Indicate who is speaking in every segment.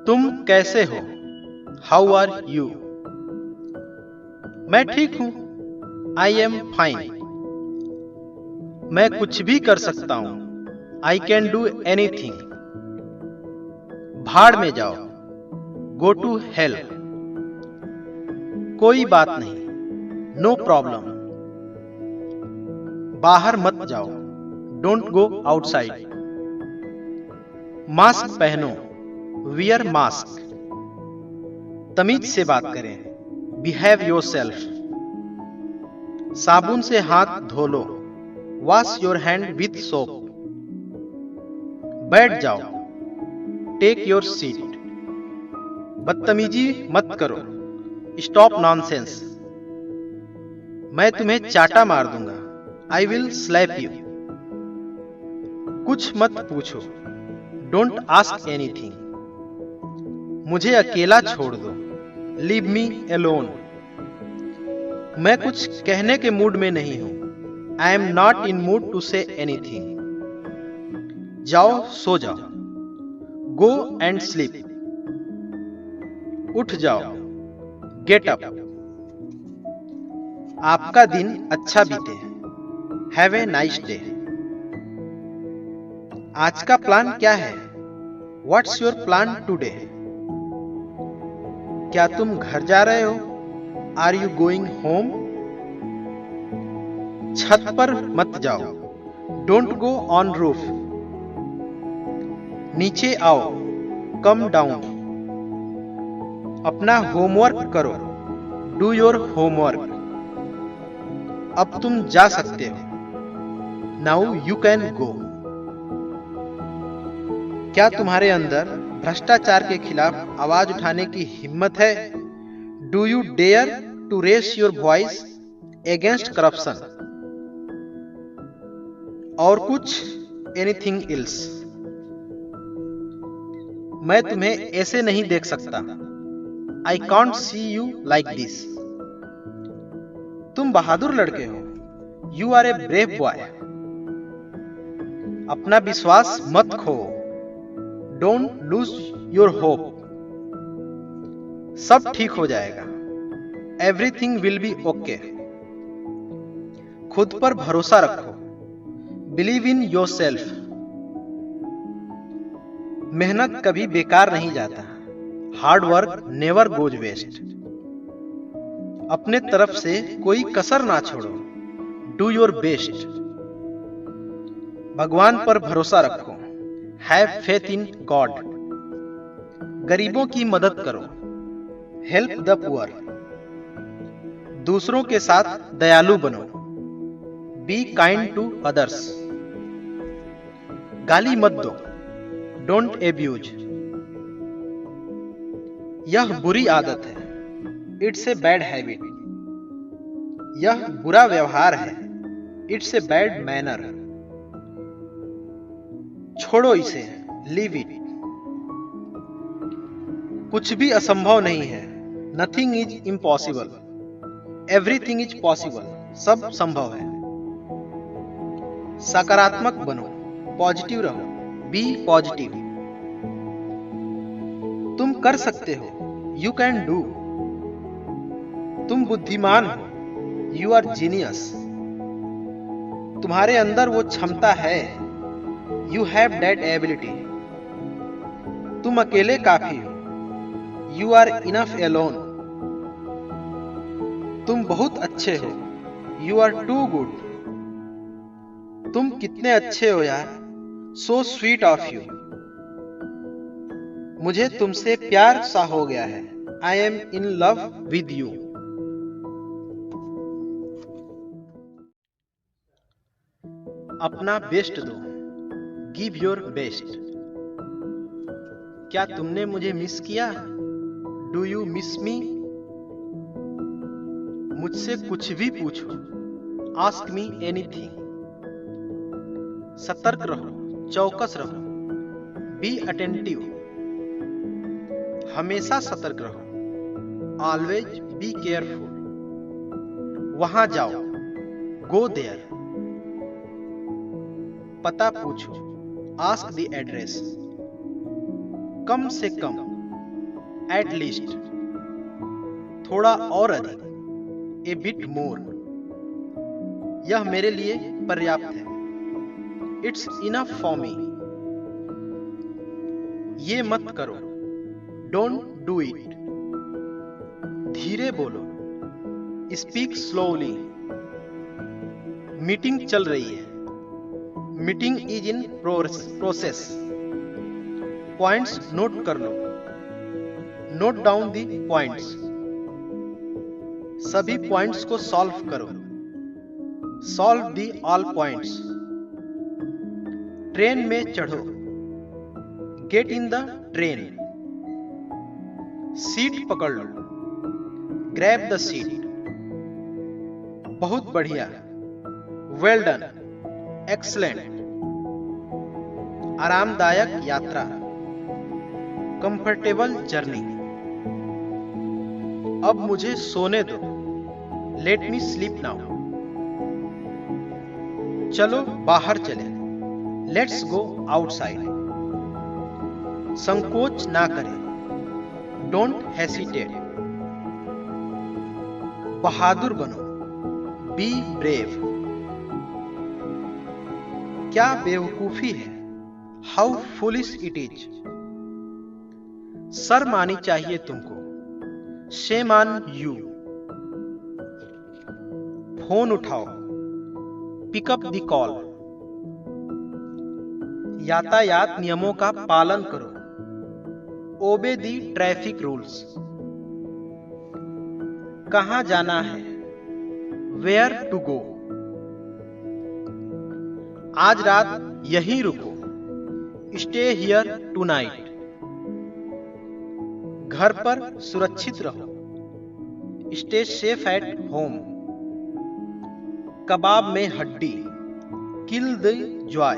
Speaker 1: तुम कैसे हो? How are you? मैं ठीक हूँ। I am fine. मैं कुछ भी कर सकता हूँ। I can do anything. भाड़ में जाओ। Go to hell. कोई बात नहीं। No problem. बाहर मत जाओ। Don't go outside. मास्क पहनो। Wear mask. तमीज से बात करें। Behave yourself. साबुन से हाथ धो लो। Wash your hand with soap. बैठ जाओ। Take your seat. बदतमीजी मत करो। Stop nonsense. मैं तुम्हें चाटा मार दूंगा। I will slap you. कुछ मत पूछो। Don't ask anything. मुझे अकेला छोड़ दो। Leave me alone. मैं कुछ कहने के मूड में नहीं हूं। I am not in mood to say anything. जाओ सो जाओ। Go and sleep. उठ जाओ। Get up. आपका दिन अच्छा बीते। Have a nice day. आज का प्लान क्या है? What's your plan today? क्या तुम घर जा रहे हो? Are you going home? छत पर मत जाओ। Don't go on roof. नीचे आओ। Come down. अपना होमवर्क करो। Do your homework. अब तुम जा सकते हो। Now you can go. क्या तुम्हारे अंदर भ्रष्टाचार के खिलाफ आवाज उठाने की हिम्मत है? Do you dare to raise your voice against corruption? और कुछ? Anything else? मैं तुम्हें ऐसे नहीं देख सकता। I can't see you like this. तुम बहादुर लड़के हो। You are a brave boy. अपना विश्वास मत खो। Don't lose your hope. सब ठीक हो जाएगा। Everything will be okay. खुद पर भरोसा रखो। Believe in yourself. मेहनत कभी बेकार नहीं जाता। Hard work never goes waste. अपने तरफ से कोई कसर ना छोड़ो। Do your best. भगवान पर भरोसा रखो। Have faith in God. गरीबों की मदद करो। Help the poor. दूसरों के साथ दयालु बनो। Be kind to others. गाली मत दो। Don't abuse. यह बुरी आदत है। It's a bad habit. यह बुरा व्यवहार है। It's a bad manner. छोड़ो इसे। Leave it. कुछ भी असंभव नहीं है। Nothing is impossible. Everything is possible. सब संभव है। सकारात्मक बनो। पॉजिटिव रहो। Be positive. तुम कर सकते हो। You can do. तुम बुद्धिमान हो। You are genius. तुम्हारे अंदर वो क्षमता है। You have that ability. तुम अकेले काफी हो। You are enough alone. तुम बहुत अच्छे हो। You are too good. तुम कितने अच्छे हो यार। So sweet of you. मुझे तुमसे प्यार सा हो गया है। I am in love with you. अपना बेस्ट दो। Give your best. क्या तुमने मुझे मिस किया? Do you miss me? मुझसे कुछ भी पूछो। Ask me anything. सतर्क रहो। चौकस रहो। Be attentive. हमेशा सतर्क रहो। Always be careful. वहां जाओ। Go there. पता पूछो। Ask the address. कम से कम, एट लीस्ट, थोड़ा और अधिक, ए बिट मोर, यह मेरे लिए पर्याप्त है, इट्स इनफ फॉर मी, ये मत करो, डोंट डू इट, धीरे बोलो, स्पीक स्लोली, मीटिंग चल रही है, meeting is in process, points note कर लो, नोट डाउन दी पॉइंट्स, सभी पॉइंट्स को सॉल्व करो, solve the all points, train में चढ़ो, get in the train, seat पकड़ लो, ग्रैब द सीट, बहुत बढ़िया, वेल डन, एक्सलेंट, आरामदायक यात्रा, कंफर्टेबल जर्नी, अब मुझे सोने दो, लेट मी स्लीप नाउ, चलो बाहर चले, लेट्स गो आउटसाइड, संकोच ना करें, डोंट हेसिटेट, बहादुर बनो, बी ब्रेव, क्या बेवकूफी है, हाउ फुलिश इट इज, शर्म आनी चाहिए तुमको, शेम ऑन यू, फोन उठाओ, पिकअप द कॉल, यातायात नियमों का पालन करो, ओबे दी ट्रैफिक रूल्स, कहां जाना है, वेयर टू गो, आज रात यहीं रुको, स्टे हियर टुनाइट, घर पर सुरक्षित रहो, स्टे सेफ एट होम, कबाब में हड्डी, किल द जॉय,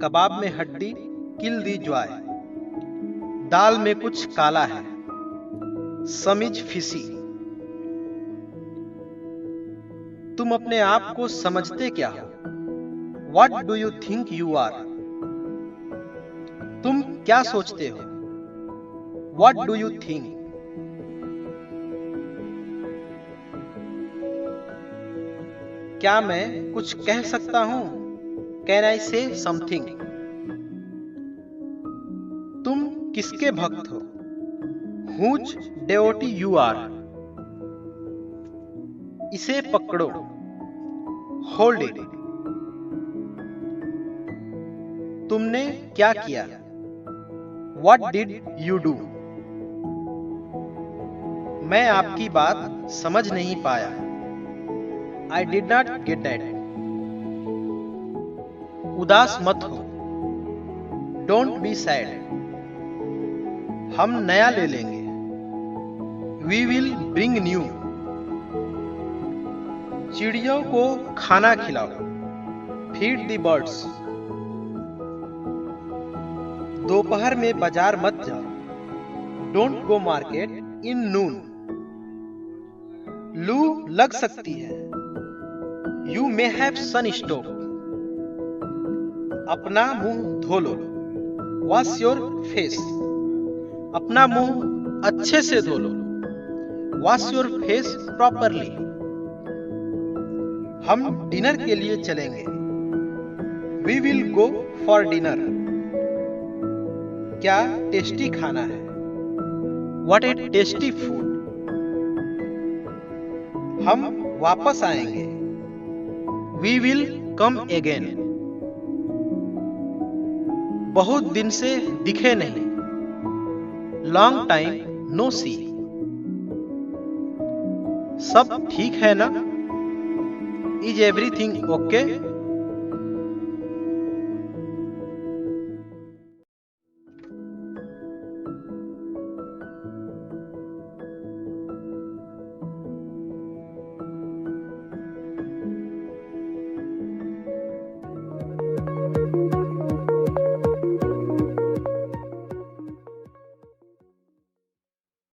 Speaker 1: कबाब में हड्डी, किल द जॉय, दाल में कुछ काला है, समिज फिसी, तुम अपने आप को समझते क्या हो, what do you think you are, तुम क्या सोचते हो, व्हाट डू यू थिंक, क्या मैं कुछ कह सकता हूं, कैन आई से समथिंग, तुम किसके भक्त हो, हुज डेवोटी यू आर, इसे पकड़ो, होल्ड इट, तुमने क्या किया, व्हाट डिड यू डू, मैं आपकी बात समझ नहीं पाया, I did not get that, उदास मत हो, डोंट बी सैड, हम नया ले लेंगे, वी विल ब्रिंग न्यू, चिड़ियों को खाना खिलाओ, फीड द बर्ड्स, दोपहर में बाजार मत जाओ, डोंट गो मार्केट इन नून, लू लग सकती है, you may have sun stroke, अपना मुंह धो लो, वॉश योर फेस, अपना मुंह अच्छे से धो लो, वॉश योर फेस प्रॉपरली, हम डिनर के लिए चलेंगे, we will go for dinner, क्या टेस्टी खाना है, व्हाट ए टेस्टी फूड, हम वापस आएंगे, वी विल कम अगेन, बहुत दिन से दिखे नहीं, लॉन्ग टाइम नो सी, सब ठीक है ना, इज एवरीथिंग ओके,